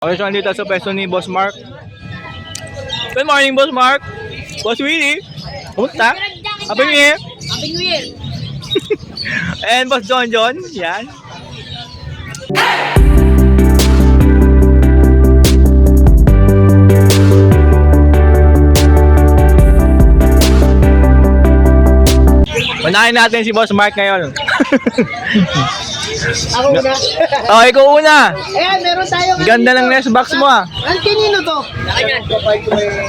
Okay, so nandito sa pwesto ni Boss Mark. Good morning, Boss Mark. Boss Willie. Kumusta? Happy New Year. Happy New Year! And Boss John John. Yan. Unahin natin si Boss Mark ngayon. Ako na. Oh, ikaw una. Ayan, meron tayo. Ganda ng nest box mo ah. Ang kinino to?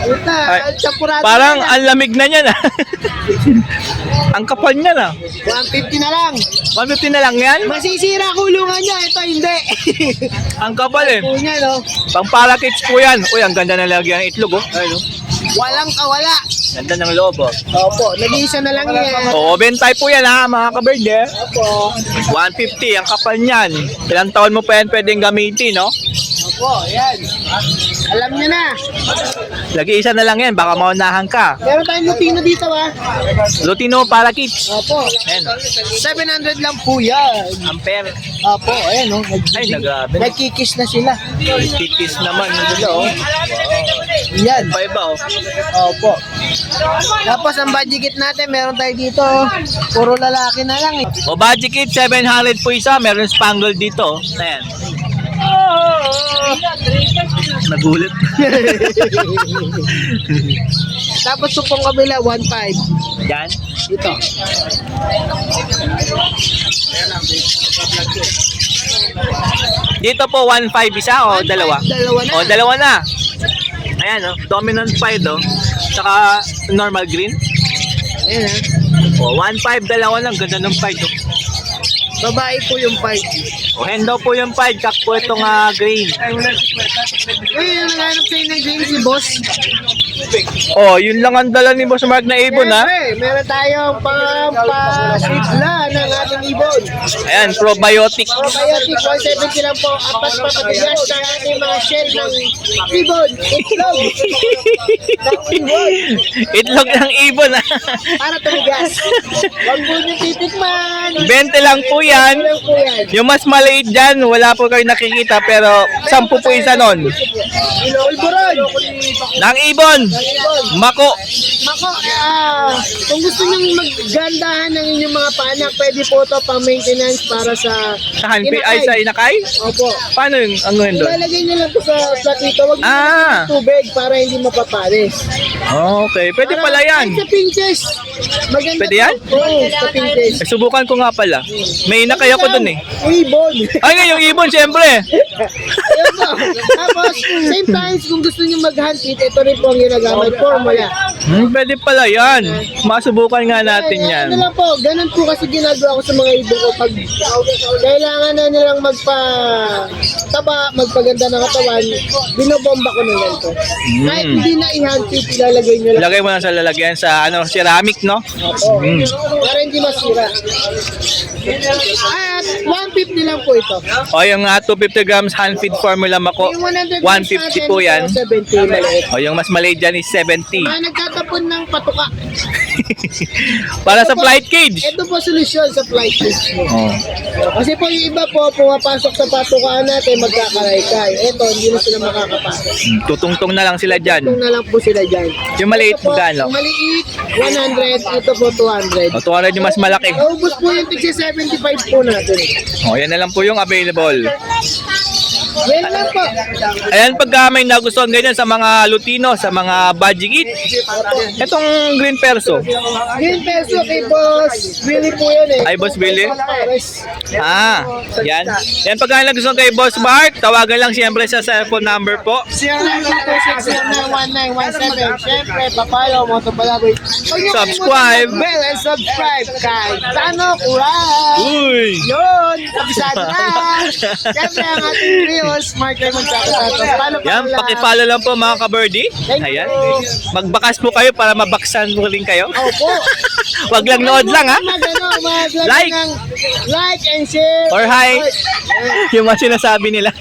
Puta, Ay, champurado. Parang ang lamig na niyan ah. Ang kapal niyan ah. 150 na lang. 150 na lang yan? Masisira kulungan niya. Ito hindi. Ang kapal eh. Punya, no? Pang para kids po yan. Uy, ang ganda na lagyan ng itlog oh. Ayun oh. Walang kawala. Ganda ng loob oh. Opo, nag-iisa na lang yan. Oo, oven type po yan ha, mga kabird eh. Opo. 150, ang kapal niyan. Ilang taon mo pa yan pwedeng gamitin, no? Opo, yan. Alam niyo na. Lagi isa na lang yan, baka maunahan ka. Meron tayong Lutino dito, ha? Lutino para kids. Opo. Ayan. 700 lang po yan. Ampere. Opo, ayan, no? Ay, nagabi. Nagkikis na sila. Kikis naman yung dula, oh. Yan. Paiba, oh. Opo. Tapos ang budget natin, meron tayo dito. Puro lalaki na lang eh. O, budget kit, 700 po isa. Meron spangle dito, oh. Ayan. Nagulit. Tapos supong kabila, 1.5. Yan. Dito. Dito po, 1.5 isa o dalawa? Dalawa na. O, dalawa na. Ayan, oh. Dominant pied, oh. Tsaka normal green. Ayan ha. O, 1.5, dalawa lang. Ganda ng pied, oh. Babae po yung 5. O, hen daw po yung pied. Kak po itong green. Uy, yung naghanap sa'yo ng green si boss. Oh, yun lang ang dala ni Boss Mark na ibon, ha? Siyempre, meron tayong pampasigla ng ating ibon. Ayan, probiotic. Probiotic, 170 lang po. Apat papatigas ng ating mga shell ng ibon. Itlog. Ng ibon. Itlog ng ibon, ha? Para tumigas. Huwag po nyo titikman. 20 lang po yan. Lang po yan. Yung mas maliit dyan, wala po kayo nakikita, pero 10 po isa nun. Ulburon. Ng ibon. Ng ibon. Mako. Mako, kung gusto nyo maggandahan ng inyong mga panak, pwede po ito pang maintenance para sa Sa hanpi, ay sa inakay? Opo. Paano yung ano yun doon? Ilalagay nyo lang po sa platito. Huwag nyo Ah. ng tubig para hindi mapapalis. Okay, pwede pala yan. Ay, sa pinches. Maganda Pwede po. yan? Oo, sa pinches. Eh, subukan ko nga pala. May inakay ako doon eh. Ibon. Ay, nga yung ibon, syempre. Ayun po. Tapos, same times, kung gusto nyo mag-hunt-it, ito rin po ang ginagamit formula. Pwede pala yan. Masubukan nga natin yan. Ano lang po, ganun po kasi ginagawa ko sa mga ibon ko pag kailangan na nilang magpaganda ng katawan, binobomba ko na ganito. Kahit hindi na i-hunt-it, ilalagay nyo lang. Lagay mo na sa lalagyan sa ceramic, no? Opo. Para hindi masira. At 150 lang po ito. O yung 250 grams hand feed formula mako, Yung 100 150 po yan. 70 maliit. O yung mas maliit dyan is 70. Mga nagtatapon ng patuka. Para sa flight cage. Ito po solusyon sa flight cage mo. Oh. Kasi po yung iba po, pumapasok sa patukaan natin, magkakaray-kay. Ito, hindi na sila makakapasok. Tutungtong na lang sila dyan. Itong na lang po sila dyan. Yung maliit Ito po, magkano? yung maliit, 100. Ito po, 200. O 200 yung mas malaki. Naubos po yung tigsi 75 po natin. O yan na lang po yung available. Yan lang po. Ayan, pag may nagustuhan ganyan sa mga Lutino, sa mga Bajikit, itong green perso. Green peso kay Boss Willie po yun eh. Ay, Boss Willie? Pares. Ah, yan. Yan, pag nagustuhan kay Boss Mark, tawagan lang siyempre sa cellphone number po. 0926-1917. Siyempre, papalo, motopalaboy. Subscribe. Bell and subscribe kay Tano Kuray. Uy! Yun, kabisado na. Siyempre, ang ating Rios, Mark Raymond Chakasato. Yan, pakipalo lang po mga ka-birdie. Thank Ayan. you. Magbakas po kayo para mabaksan po rin kayo. Opo. Wag lang nood lang ha. Like. Like and share. Or hi. Yung mga sinasabi nila.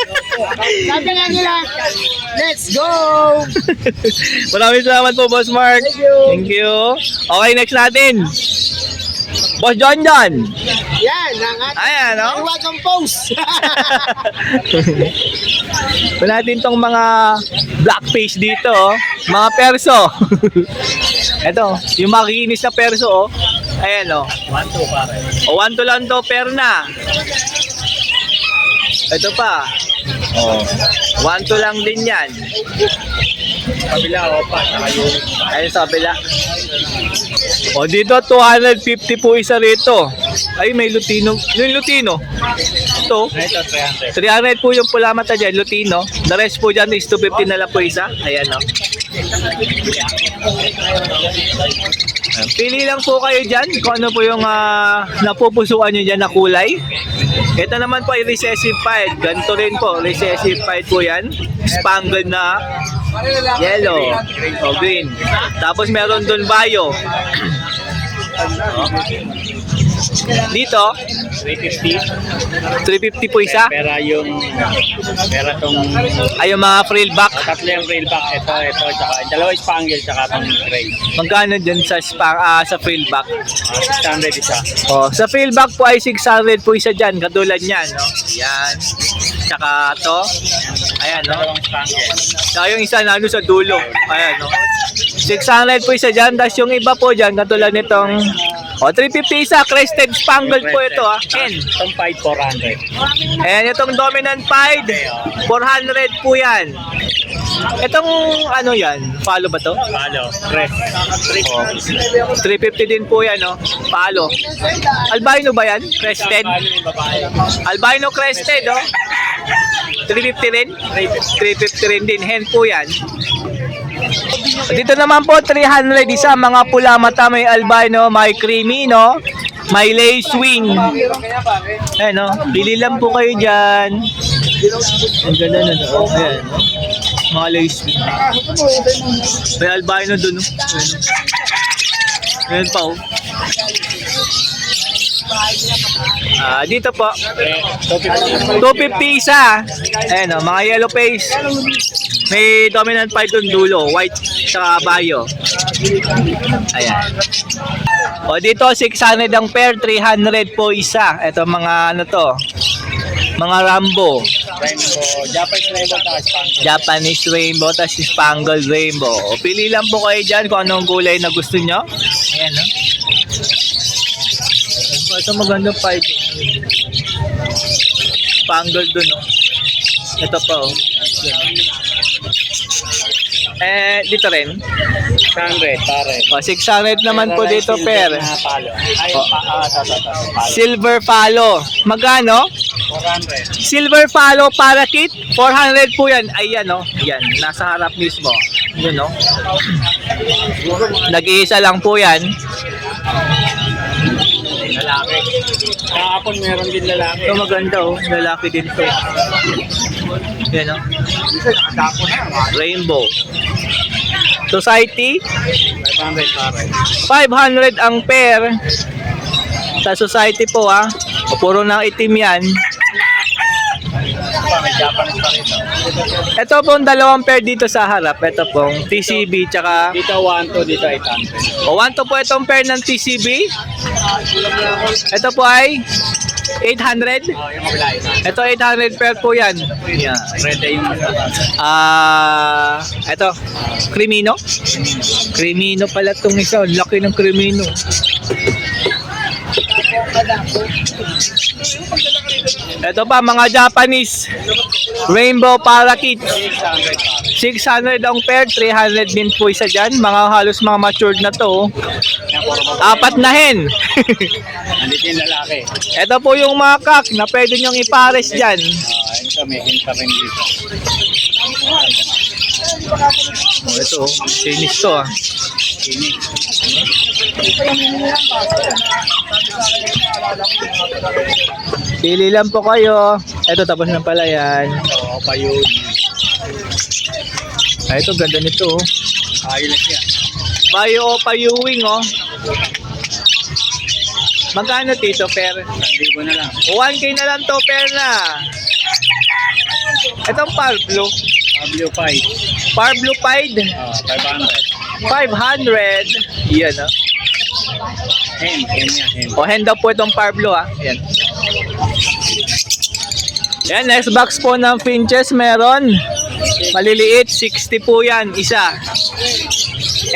Sabi nga nila, let's go! Maraming salamat po, Boss Mark. Thank you. Thank you. Okay, next natin. Boss John John. Yan, ang ating Ayan, no? iwagang post. Wala natin tong mga blackface dito, oh. Mga perso. Ito, yung makikinis na perso, oh. Ayan, oh. 1-2 pare. O, 1 to lang to, perna. Ito pa. Oh. 1 to lang din yan. Kabila o pa. Saka yung Ayun sa kabila. O, dito, 250 po isa rito. Ay, may Lutino. Yung Lutino. Ito. ito 300. 300 po yung pula mata dyan, Lutino. The rest po dyan is 250 na lang po isa. Ayan, o. Pili lang po kayo dyan kung ano po yung napupusuan nyo dyan na kulay. Ito naman po ay recessive pied. Ganito rin po, recessive pied po yan. Spangled na yellow o green. Tapos meron doon bayo. Dito, 350. 350 po isa. Pera tong Ay, yung mga frill back. tatlo yung rail back. Ito, tsaka dalawa spangle, tsaka tong gray. Magkano dyan sa sa frill back? 600 isa. Oh, sa frill back po ay 600 po isa dyan. Katulad niyan, no? Yan. Tsaka to. Ayan, no? Dalawang spangle. Tsaka yung isa na sa dulo. Ayan, no? 600 po isa dyan. Tapos yung iba po dyan, katulad nitong 350 isa. Crested spangled po ito, ha? N. Itong pied 400. Ayan, itong dominant pied. 400 po yan. Itong ano yan? Palo ba to? Palo. Press. 350 din po yan, no? Palo. Albino ba yan? Crested? Palo yung babae. Albino crested, oh. 350 rin? 350 rin din. Hen po yan. Dito naman po, 300 isa. Mga pula mata, may albino, may creamy, no? May lace wing. Ayan, no? Bili lang po kayo dyan. Ang ganda na, no? Ayan, no? Mga lace wing. May albino dun, no? Ayan pa, oh. Dito po, 250 isa. Ayan, oh, mga yellow face. May dominant pied doon dulo, white saka bayo. Ayan. O dito 600 ang pair, 300 po isa. Ito mga ano to? Mga Rambo. Rainbow. Japanese rainbow, tsaka spangle. Japanese rainbow, tas spangled rainbow. O, pili lang po kayo dyan kung anong kulay na gusto nyo. Ayan, no? Ito magandang pied. Spangled dun, no? Ito pa, oh. Dito rin. 600 pare. O, 600 naman po dito, per. Palo. Ay, Oh. palo. Silver Palo. Magkano? 400. Silver Palo Parakeet. 400 po yan. Ayan, no? Yan. Nasa harap mismo. Yun, no? Nag-iisa lang po yan. Lalaki. Kahapon meron din lalaki. Ito maganda, oh. Lalaki din to. Yan, no? Rainbow. Society. 500 pare. 500 ang pair. Sa society po, ha? O, puro ng itim yan. May Japanese pa rito. Ito pong dalawang pair dito sa harap. Ito pong TCB tsaka Dito 1-2, dito 800. o 1 to po itong pair ng TCB. Ito po ay 800. Oh, yung kabila isa. Ito 800 pair po yan. Yeah. Red ay yung Ito Crimino. Crimino pala itong isa. Laki ng Crimino. Ito pa mga Japanese Rainbow Parakeet. 600 pare. 600 ang pair, 300 din po isa dyan. Mga halos mga matured na to. Yan, puro babae. 4 na hen. Nandito yung lalaki. Ito po yung mga kak na pwede nyong ipares dyan. Ito may hinta rin dito. Oh, ito, Chinese to ah. Pili lang po kayo. Ito, tapos na pala yan. Oo, pa yun. Ito, ganda nito. Oh. Ayos yan. Bayo o payuwing, oh. Magkano tito, per? 1,000 na lang. 1K na lang to, per na. Itong Parblo. Pablo 5. Parblo Pied. 500. 500. Yan, oh. Hen yan, hen. O hen daw po itong Parblo ha. Yan. Yan, next box po ng finches meron. Maliliit, 60 po yan, isa.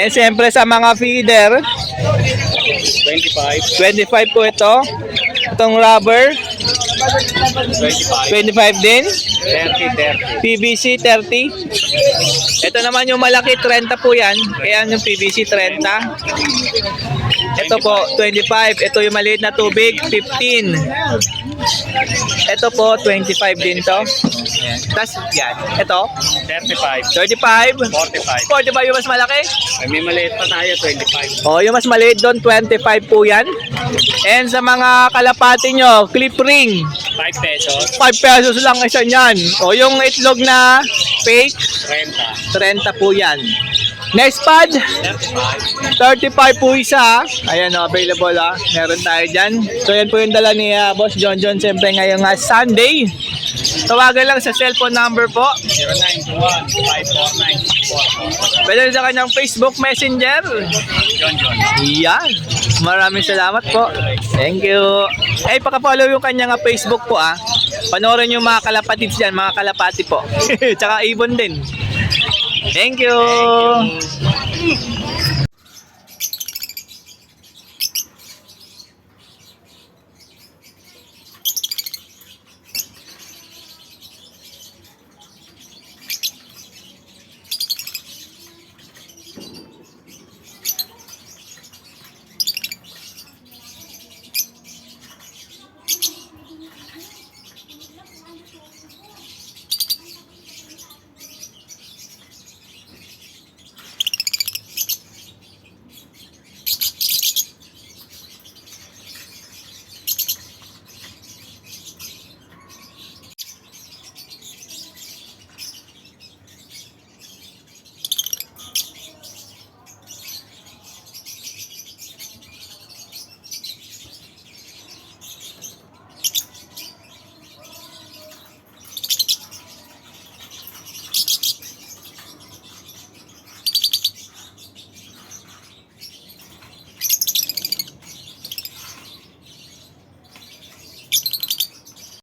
And siyempre sa mga feeder, 25, 25 po ito. Itong rubber, 25, 25 din. 30, 30. PVC 30. Ito naman yung malaki, 30 po yan. Kaya yung PVC 30. Ito po, 25. Ito yung maliit na tubig, 15. Ito po, 25 din to. Tapos yan. Ito, 35, 35. 45. 45 yung mas malaki. Ay, may maliit pa tayo, 25. O, yung mas maliit doon, 25 po yan. And sa mga kalapati nyo, clip ring. 5 pesos, 5 pesos lang isa niyan. O, yung itlog na fake, 30, 30 po yan. Next pad, 35, 35 po isa. Ayan o, available ha. Meron tayo dyan. So yan po yung dala ni Boss John John. Siyempre ngayong Sunday. Tawagan lang sa cellphone number po. 0921-549-64. Pwede rin sa kanyang Facebook Messenger. John John. Yan. Maraming salamat po. Thank you. Eh, paka-follow yung kanyang Facebook po ah. Panoorin yung mga kalapatids dyan, mga kalapati po. Tsaka ibon din. Thank you.